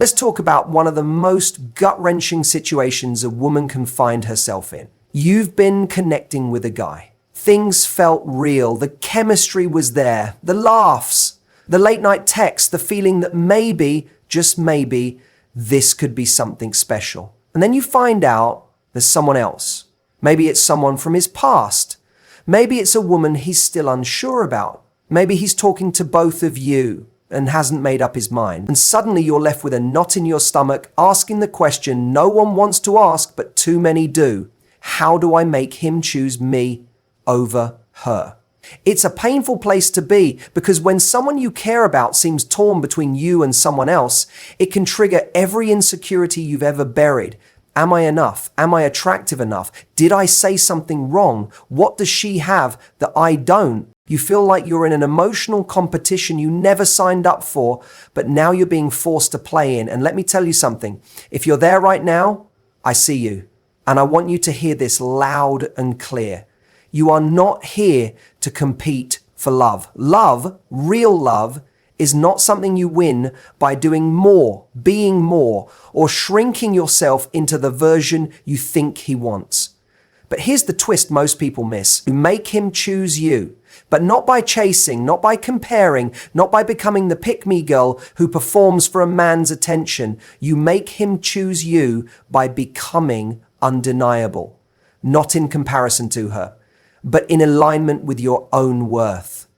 Let's talk about one of the most gut-wrenching situations a woman can find herself in. You've been connecting with a guy. Things felt real. The chemistry was there. The laughs, the late night texts, the feeling that maybe, just maybe, this could be something special. And then you find out there's someone else. Maybe it's someone from his past. Maybe it's a woman he's still unsure about. Maybe he's talking to both of you and hasn't made up his mind. And suddenly you're left with a knot in your stomach, asking the question no one wants to ask, but too many do. How do I make him choose me over her? It's a painful place to be, because when someone you care about seems torn between you and someone else, it can trigger every insecurity you've ever buried. Am I enough? Am I attractive enough? Did I say something wrong? What does she have that I don't? You feel like you're in an emotional competition you never signed up for, but now you're being forced to play in. And let me tell you something. If you're there right now, I see you. And I want you to hear this loud and clear. You are not here to compete for love. Love, real love, is not something you win by doing more, being more, or shrinking yourself into the version you think he wants. But here's the twist most people miss. You make him choose you, but not by chasing, not by comparing, not by becoming the pick-me girl who performs for a man's attention. You make him choose you by becoming undeniable, not in comparison to her, but in alignment with your own worth.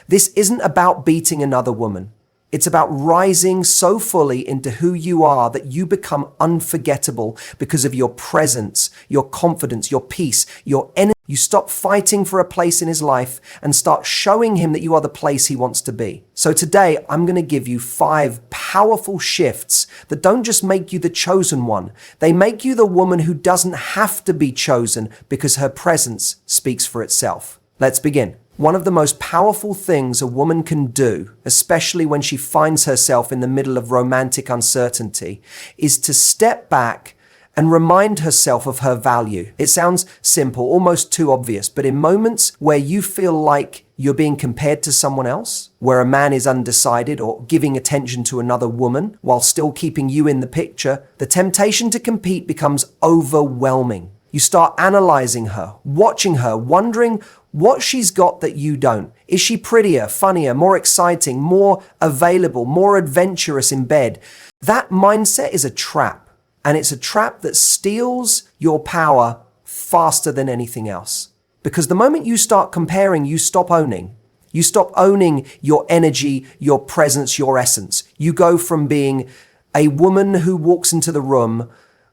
This isn't about beating another woman. It's about rising so fully into who you are that you become unforgettable because of your presence, your confidence, your peace, your energy. You stop fighting for a place in his life and start showing him that you are the place he wants to be. So today, I'm going to give you 5 powerful shifts that don't just make you the chosen one. They make you the woman who doesn't have to be chosen because her presence speaks for itself. Let's begin. One of the most powerful things a woman can do, especially when she finds herself in the middle of romantic uncertainty, is to step back and remind herself of her value. It sounds simple, almost too obvious, but in moments where you feel like you're being compared to someone else, where a man is undecided or giving attention to another woman while still keeping you in the picture, the temptation to compete becomes overwhelming. You start analyzing her, watching her, wondering what she's got that you don't. Is she prettier, funnier, more exciting, more available, more adventurous in bed? That mindset is a trap. And it's a trap that steals your power faster than anything else. Because the moment you start comparing, you stop owning. You stop owning your energy, your presence, your essence. You go from being a woman who walks into the room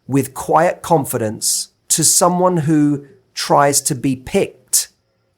with quiet confidence to someone who tries to be picked.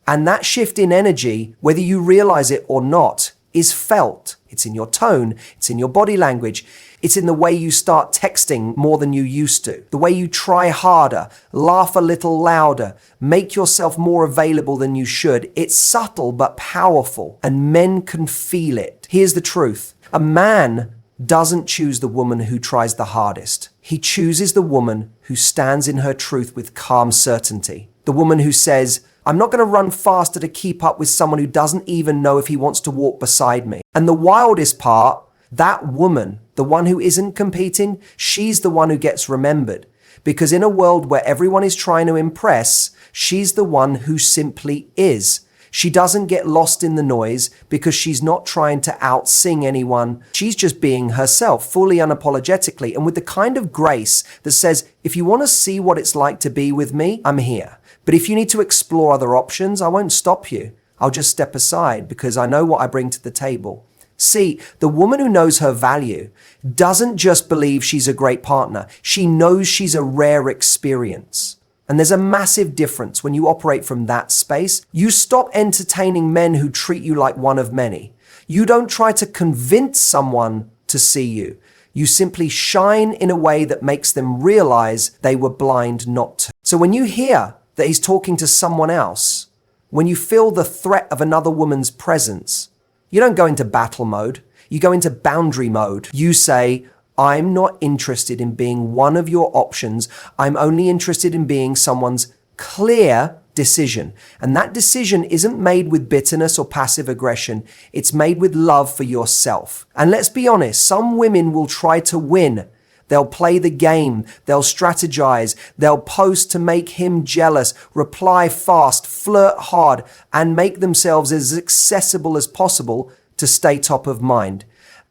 And that shift in energy, whether you realize it or not, is felt. It's in your tone. It's in your body language. It's in the way you start texting more than you used to, the way you try harder, laugh a little louder, make yourself more available than you should. It's subtle but powerful, and men can feel it. Here's the truth. A man doesn't choose the woman who tries the hardest. He chooses the woman who stands in her truth with calm certainty. The woman who says, I'm not going to run faster to keep up with someone who doesn't even know if he wants to walk beside me. And the wildest part, that woman, the one who isn't competing, she's the one who gets remembered. Because in a world where everyone is trying to impress, she's the one who simply is. She doesn't get lost in the noise because she's not trying to out-sing anyone. She's just being herself, fully unapologetically, and with the kind of grace that says, if you want to see what it's like to be with me, I'm here. But if you need to explore other options, I won't stop you. I'll just step aside because I know what I bring to the table. See, the woman who knows her value doesn't just believe she's a great partner. She knows she's a rare experience. And there's a massive difference when you operate from that space. You stop entertaining men who treat you like one of many. You don't try to convince someone to see you. You simply shine in a way that makes them realize they were blind not to. So when you hear that he's talking to someone else, when you feel the threat of another woman's presence, you don't go into battle mode. You go into boundary mode. You say, I'm not interested in being one of your options. I'm only interested in being someone's clear decision. And that decision isn't made with bitterness or passive aggression. It's made with love for yourself. And let's be honest, some women will try to win. They'll play the game, they'll strategize, they'll post to make him jealous, reply fast, flirt hard, and make themselves as accessible as possible to stay top of mind.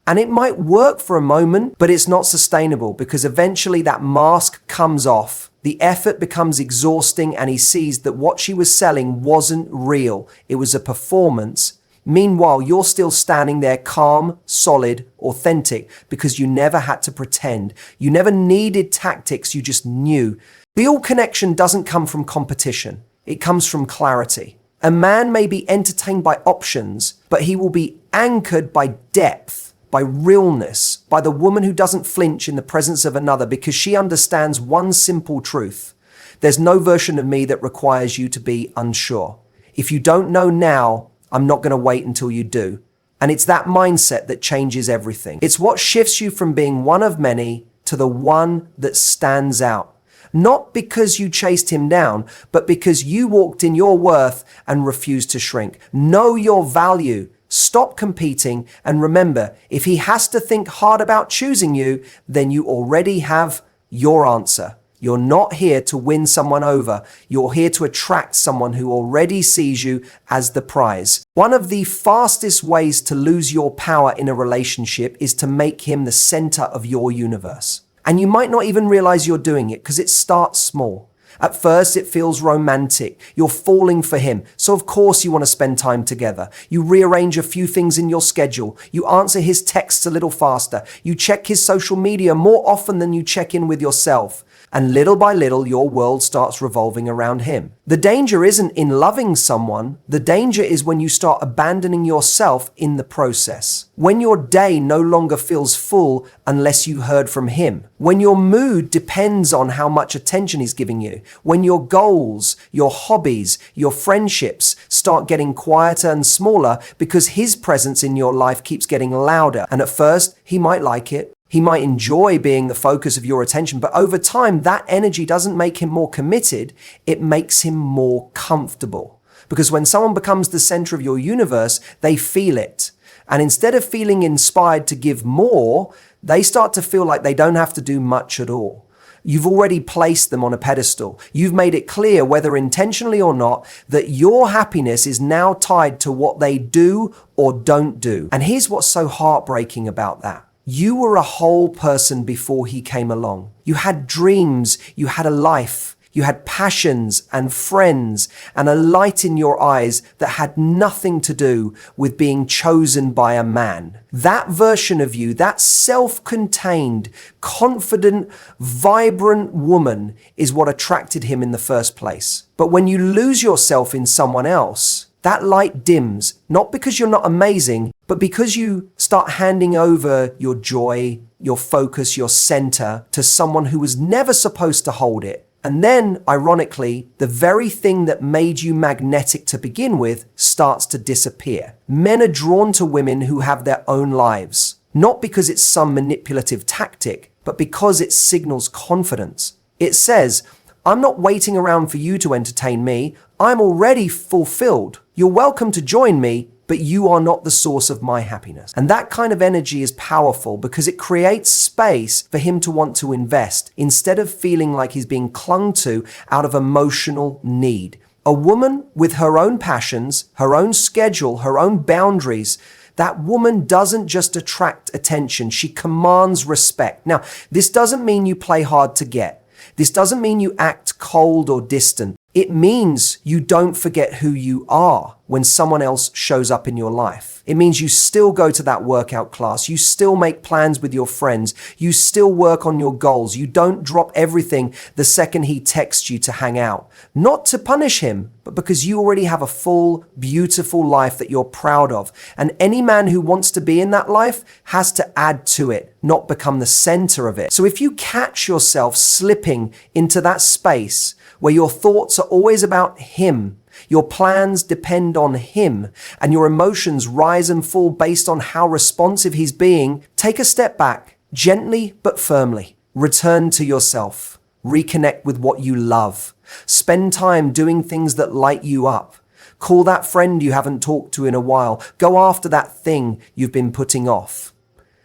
And it might work for a moment, but it's not sustainable because eventually that mask comes off. The effort becomes exhausting and he sees that what she was selling wasn't real. It was a performance. Meanwhile, you're still standing there calm, solid, authentic because you never had to pretend. You never needed tactics, you just knew. Real connection doesn't come from competition. It comes from clarity. A man may be entertained by options, but he will be anchored by depth, by realness, by the woman who doesn't flinch in the presence of another because she understands one simple truth. There's no version of me that requires you to be unsure. If you don't know now, I'm not going to wait until you do. And it's that mindset that changes everything. It's what shifts you from being one of many to the one that stands out. Not because you chased him down, but because you walked in your worth and refused to shrink. Know your value. Stop competing. And remember, if he has to think hard about choosing you, then you already have your answer. You're not here to win someone over. You're here to attract someone who already sees you as the prize. One of the fastest ways to lose your power in a relationship is to make him the center of your universe. And you might not even realize you're doing it because it starts small. At first, it feels romantic. You're falling for him. So of course you want to spend time together. You rearrange a few things in your schedule. You answer his texts a little faster. You check his social media more often than you check in with yourself. And little by little, your world starts revolving around him. The danger isn't in loving someone. The danger is when you start abandoning yourself in the process. When your day no longer feels full unless you heard from him. When your mood depends on how much attention he's giving you. When your goals, your hobbies, your friendships start getting quieter and smaller because his presence in your life keeps getting louder. And at first, he might like it. He might enjoy being the focus of your attention, but over time, that energy doesn't make him more committed. It makes him more comfortable. Because when someone becomes the center of your universe, they feel it. And instead of feeling inspired to give more, they start to feel like they don't have to do much at all. You've already placed them on a pedestal. You've made it clear, whether intentionally or not, that your happiness is now tied to what they do or don't do. And here's what's so heartbreaking about that. You were a whole person before he came along. You had dreams, you had a life, you had passions and friends and a light in your eyes that had nothing to do with being chosen by a man. That version of you, that self-contained, confident, vibrant woman is what attracted him in the first place. But when you lose yourself in someone else, that light dims, not because you're not amazing, but because you start handing over your joy, your focus, your center to someone who was never supposed to hold it. And then, ironically, the very thing that made you magnetic to begin with starts to disappear. Men are drawn to women who have their own lives, not because it's some manipulative tactic, but because it signals confidence. It says, I'm not waiting around for you to entertain me. I'm already fulfilled. You're welcome to join me, but you are not the source of my happiness. And that kind of energy is powerful because it creates space for him to want to invest instead of feeling like he's being clung to out of emotional need. A woman with her own passions, her own schedule, her own boundaries, that woman doesn't just attract attention, she commands respect. Now, this doesn't mean you play hard to get. This doesn't mean you act cold or distant. It means you don't forget who you are when someone else shows up in your life. It means you still go to that workout class. You still make plans with your friends. You still work on your goals. You don't drop everything the second he texts you to hang out. Not to punish him, but because you already have a full, beautiful life that you're proud of. And any man who wants to be in that life has to add to it, not become the center of it. So if you catch yourself slipping into that space where your thoughts are always about him, your plans depend on him, and your emotions rise and fall based on how responsive he's being, take a step back, gently but firmly. Return to yourself. Reconnect with what you love. Spend time doing things that light you up. Call that friend you haven't talked to in a while. Go after that thing you've been putting off.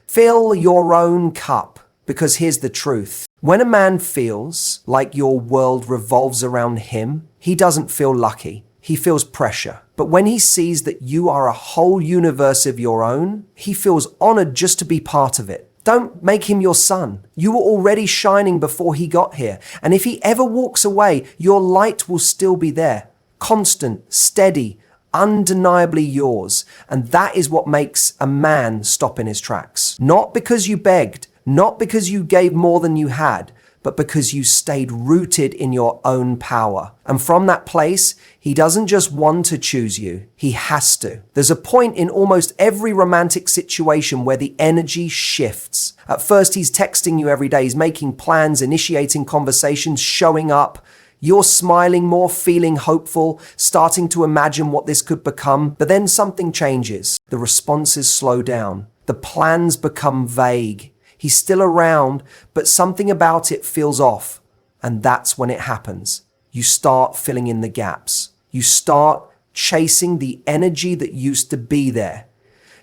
Fill your own cup, because here's the truth. When a man feels like your world revolves around him, he doesn't feel lucky. He feels pressure. But when he sees that you are a whole universe of your own, he feels honored just to be part of it. Don't make him your sun. You were already shining before he got here. And if he ever walks away, your light will still be there. Constant, steady, undeniably yours. And that is what makes a man stop in his tracks. Not because you begged, not because you gave more than you had, but because you stayed rooted in your own power. And from that place, he doesn't just want to choose you, he has to. There's a point in almost every romantic situation where the energy shifts. At first, he's texting you every day, he's making plans, initiating conversations, showing up. You're smiling more, feeling hopeful, starting to imagine what this could become. But then something changes. The responses slow down. The plans become vague. He's still around, but something about it feels off. And that's when it happens. You start filling in the gaps. You start chasing the energy that used to be there.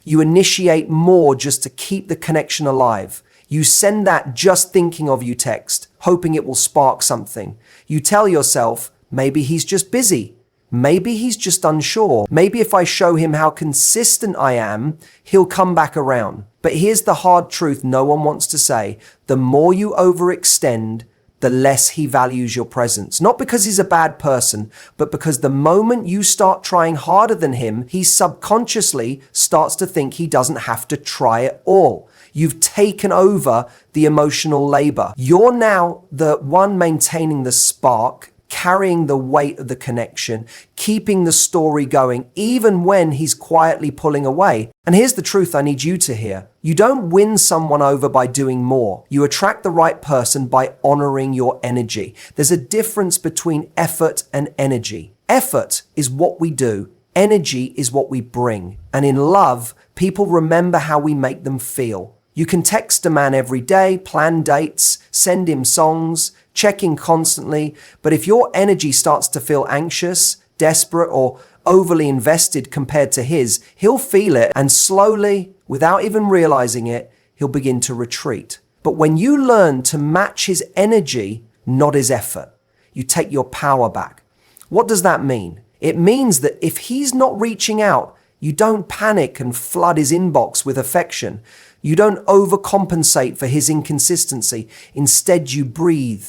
You initiate more just to keep the connection alive. You send that just thinking of you text, hoping it will spark something. You tell yourself, maybe he's just busy. Maybe he's just unsure. Maybe if I show him how consistent I am, he'll come back around. But here's the hard truth no one wants to say. The more you overextend, the less he values your presence. Not because he's a bad person, but because the moment you start trying harder than him, he subconsciously starts to think he doesn't have to try at all. You've taken over the emotional labor. You're now the one maintaining the spark, carrying the weight of the connection, keeping the story going, even when he's quietly pulling away. And here's the truth I need you to hear. You don't win someone over by doing more. You attract the right person by honoring your energy. There's a difference between effort and energy. Effort is what we do. Energy is what we bring. And in love, people remember how we make them feel. You can text a man every day, plan dates, send him songs, check in constantly, but if your energy starts to feel anxious, desperate, or overly invested compared to his, he'll feel it, and slowly, without even realizing it, he'll begin to retreat. But when you learn to match his energy, not his effort, you take your power back. What does that mean? It means that if he's not reaching out, you don't panic and flood his inbox with affection. You don't overcompensate for his inconsistency. Instead, you breathe.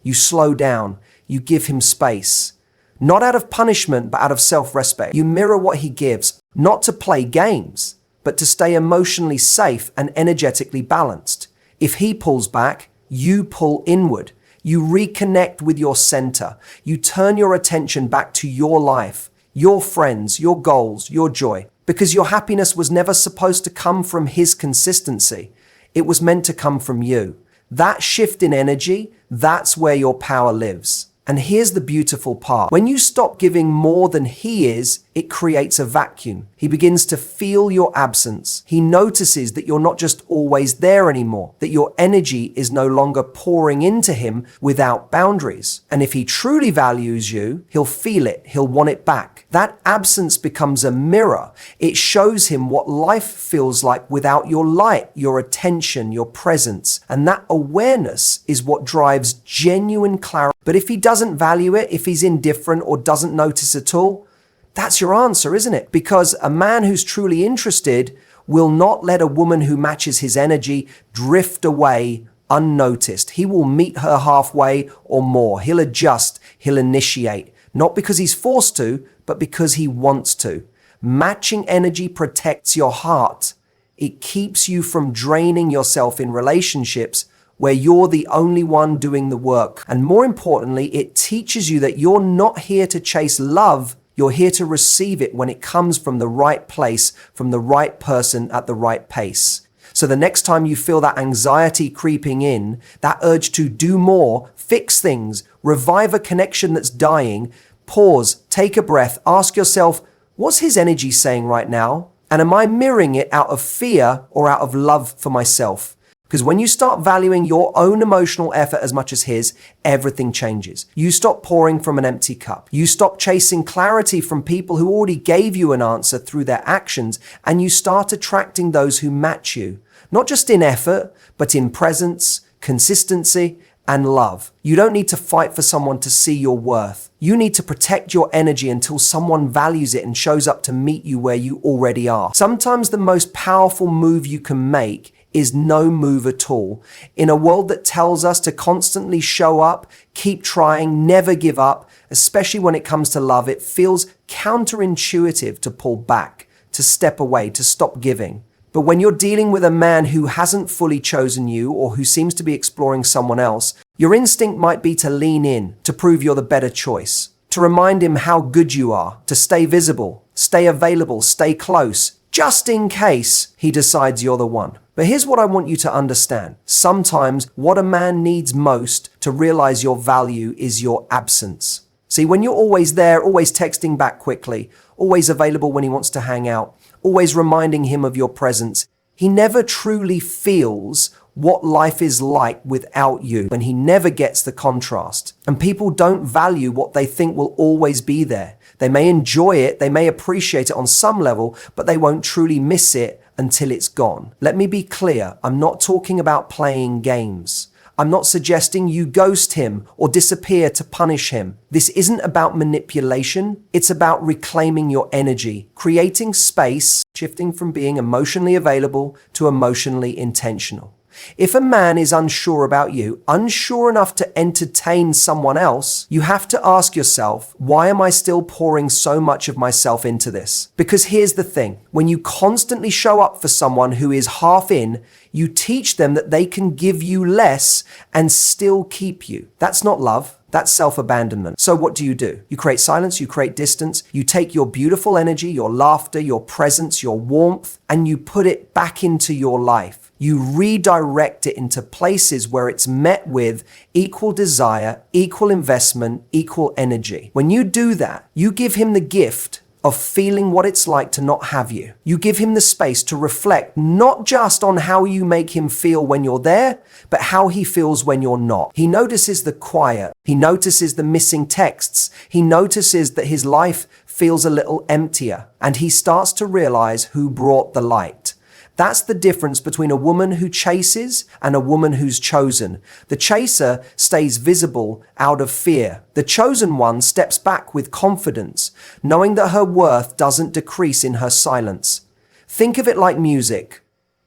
You slow down. You give him space. Not out of punishment, but out of self-respect. You mirror what he gives, not to play games, but to stay emotionally safe and energetically balanced. If he pulls back, you pull inward. You reconnect with your center. You turn your attention back to your life, your friends, your goals, your joy. Because your happiness was never supposed to come from his consistency. It was meant to come from you. That shift in energy, that's where your power lives. And here's the beautiful part. When you stop giving more than he is, it creates a vacuum. He begins to feel your absence. He notices that you're not just always there anymore, that your energy is no longer pouring into him without boundaries. And if he truly values you, he'll feel it. He'll want it back. That absence becomes a mirror. It shows him what life feels like without your light, your attention, your presence. And that awareness is what drives genuine clarity. But if he doesn't value it, if he's indifferent or doesn't notice at all, that's your answer, isn't it? Because a man who's truly interested will not let a woman who matches his energy drift away unnoticed. He will meet her halfway or more. He'll adjust, he'll initiate, not because he's forced to, but because he wants to. Matching energy protects your heart. It keeps you from draining yourself in relationships where you're the only one doing the work. And more importantly, it teaches you that you're not here to chase love. You're here to receive it when it comes from the right place, from the right person at the right pace. So the next time you feel that anxiety creeping in, that urge to do more, fix things, revive a connection that's dying, pause, take a breath, ask yourself, what's his energy saying right now? And am I mirroring it out of fear or out of love for myself? Because when you start valuing your own emotional effort as much as his, everything changes. You stop pouring from an empty cup. You stop chasing clarity from people who already gave you an answer through their actions, and you start attracting those who match you, not just in effort, but in presence, consistency, and love. You don't need to fight for someone to see your worth. You need to protect your energy until someone values it and shows up to meet you where you already are. Sometimes the most powerful move you can make is no move at all. In a world that tells us to constantly show up, keep trying, never give up, especially when it comes to love, it feels counterintuitive to pull back, to step away, to stop giving. But when you're dealing with a man who hasn't fully chosen you or who seems to be exploring someone else, your instinct might be to lean in, to prove you're the better choice, to remind him how good you are, to stay visible, stay available, stay close, just in case he decides you're the one. But here's what I want you to understand. Sometimes what a man needs most to realize your value is your absence. See, when you're always there, always texting back quickly, always available when he wants to hang out, always reminding him of your presence, he never truly feels what life is like without you, and he never gets the contrast. And people don't value what they think will always be there. They may enjoy it, they may appreciate it on some level, but they won't truly miss it until it's gone. Let me be clear, I'm not talking about playing games. I'm not suggesting you ghost him or disappear to punish him. This isn't about manipulation. It's about reclaiming your energy, creating space, shifting from being emotionally available to emotionally intentional. If a man is unsure about you, unsure enough to entertain someone else, you have to ask yourself, why am I still pouring so much of myself into this? Because here's the thing, when you constantly show up for someone who is half in, you teach them that they can give you less and still keep you. That's not love. That's self-abandonment. So what do? You create silence, you create distance, you take your beautiful energy, your laughter, your presence, your warmth, and you put it back into your life. You redirect it into places where it's met with equal desire, equal investment, equal energy. When you do that, you give him the gift of feeling what it's like to not have you. You give him the space to reflect not just on how you make him feel when you're there, but how he feels when you're not. He notices the quiet. He notices the missing texts. He notices that his life feels a little emptier, and he starts to realize who brought the light. That's the difference between a woman who chases and a woman who's chosen. The chaser stays visible out of fear. The chosen one steps back with confidence, knowing that her worth doesn't decrease in her silence. Think of it like music.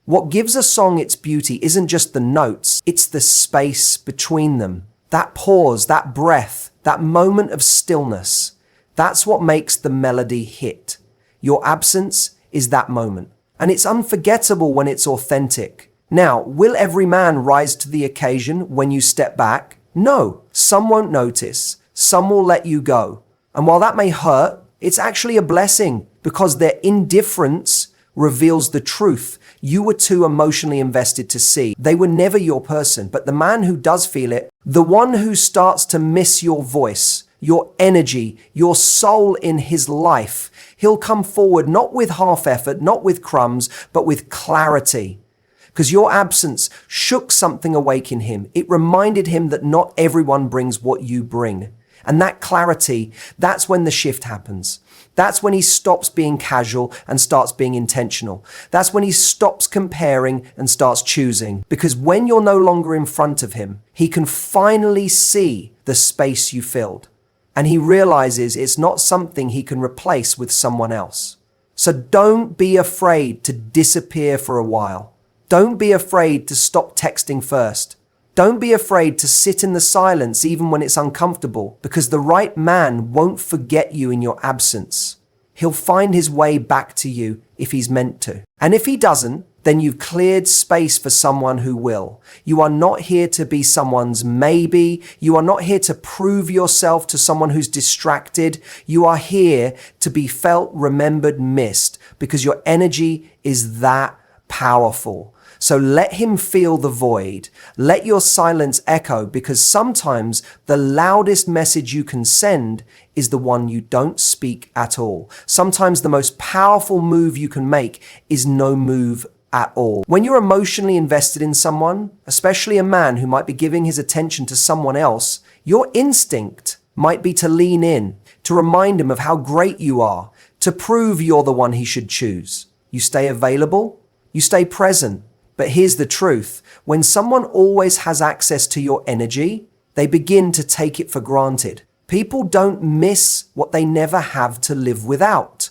What gives a song its beauty isn't just the notes, it's the space between them. That pause, that breath, that moment of stillness. That's what makes the melody hit. Your absence is that moment. And it's unforgettable when it's authentic. Now, will every man rise to the occasion when you step back? No, some won't notice. Some will let you go. And while that may hurt, it's actually a blessing because their indifference reveals the truth you were too emotionally invested to see. They were never your person, but the man who does feel it, the one who starts to miss your voice, your energy, your soul in his life, he'll come forward not with half effort, not with crumbs, but with clarity. Because your absence shook something awake in him. It reminded him that not everyone brings what you bring. And that clarity, that's when the shift happens. That's when he stops being casual and starts being intentional. That's when he stops comparing and starts choosing. Because when you're no longer in front of him, he can finally see the space you filled. And he realizes it's not something he can replace with someone else. So don't be afraid to disappear for a while. Don't be afraid to stop texting first. Don't be afraid to sit in the silence even when it's uncomfortable, because the right man won't forget you in your absence. He'll find his way back to you if he's meant to. And if he doesn't, then you've cleared space for someone who will. You are not here to be someone's maybe. You are not here to prove yourself to someone who's distracted. You are here to be felt, remembered, missed, because your energy is that powerful. So let him feel the void. Let your silence echo, because sometimes the loudest message you can send is the one you don't speak at all. Sometimes the most powerful move you can make is no move at all. When you're emotionally invested in someone, especially a man who might be giving his attention to someone else, your instinct might be to lean in, to remind him of how great you are, to prove you're the one he should choose. You stay available, you stay present. But here's the truth. When someone always has access to your energy, they begin to take it for granted. People don't miss what they never have to live without.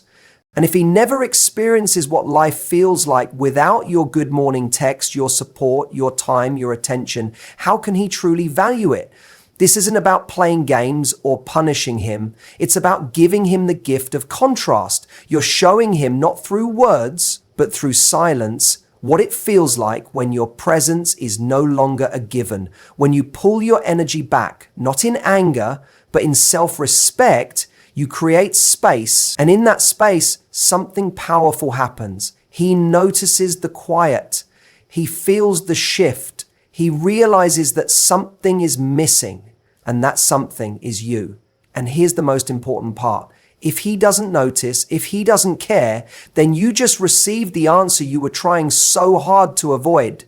And if he never experiences what life feels like without your good morning text, your support, your time, your attention, how can he truly value it? This isn't about playing games or punishing him. It's about giving him the gift of contrast. You're showing him not through words, but through silence, what it feels like when your presence is no longer a given. When you pull your energy back, not in anger, but in self-respect, you create space, and in that space, something powerful happens. He notices the quiet. He feels the shift. He realizes that something is missing, and that something is you. And here's the most important part. If he doesn't notice, if he doesn't care, then you just received the answer you were trying so hard to avoid.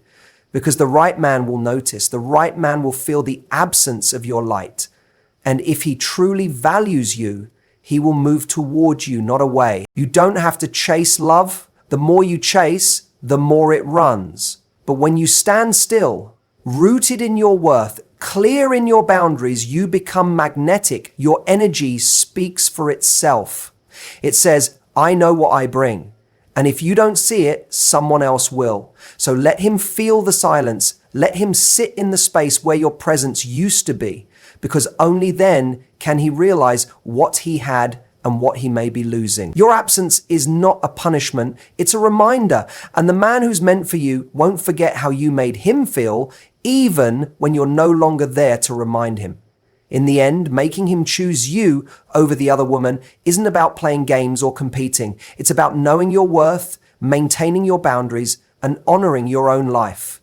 Because the right man will notice, the right man will feel the absence of your light. And if he truly values you, he will move toward you, not away. You don't have to chase love. The more you chase, the more it runs. But when you stand still, rooted in your worth, clear in your boundaries, you become magnetic. Your energy speaks for itself. It says, I know what I bring. And if you don't see it, someone else will. So let him feel the silence. Let him sit in the space where your presence used to be, because only then can he realize what he had and what he may be losing. Your absence is not a punishment, it's a reminder. And the man who's meant for you won't forget how you made him feel, even when you're no longer there to remind him. In the end, making him choose you over the other woman isn't about playing games or competing. It's about knowing your worth, maintaining your boundaries, and honoring your own life.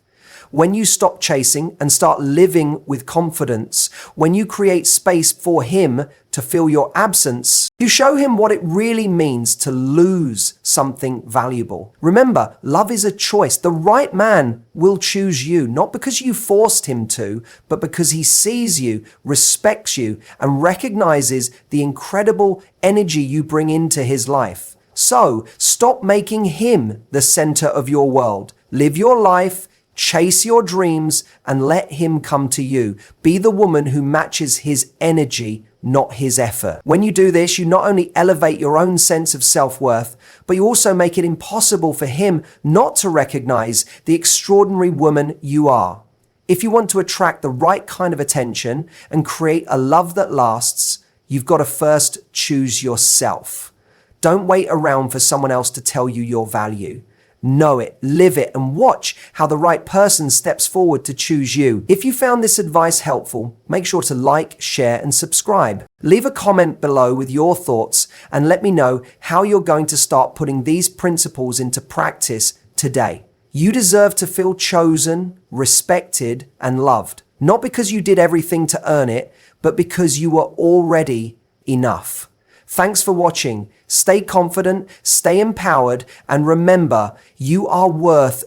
When you stop chasing and start living with confidence, when you create space for him to feel your absence, you show him what it really means to lose something valuable. Remember, love is a choice. The right man will choose you, not because you forced him to, but because he sees you, respects you, and recognizes the incredible energy you bring into his life. So, stop making him the center of your world. Live your life, chase your dreams, and let him come to you. Be the woman who matches his energy, not his effort. When you do this, you not only elevate your own sense of self-worth, but you also make it impossible for him not to recognize the extraordinary woman you are. If you want to attract the right kind of attention and create a love that lasts, you've got to first choose yourself. Don't wait around for someone else to tell you your value. Know it, live it, and watch how the right person steps forward to choose you. If you found this advice helpful, make sure to like, share, and subscribe. Leave a comment below with your thoughts and let me know how you're going to start putting these principles into practice today. You deserve to feel chosen, respected, and loved. Not because you did everything to earn it, but because you were already enough. Thanks for watching. Stay confident, stay empowered, and remember, you are worth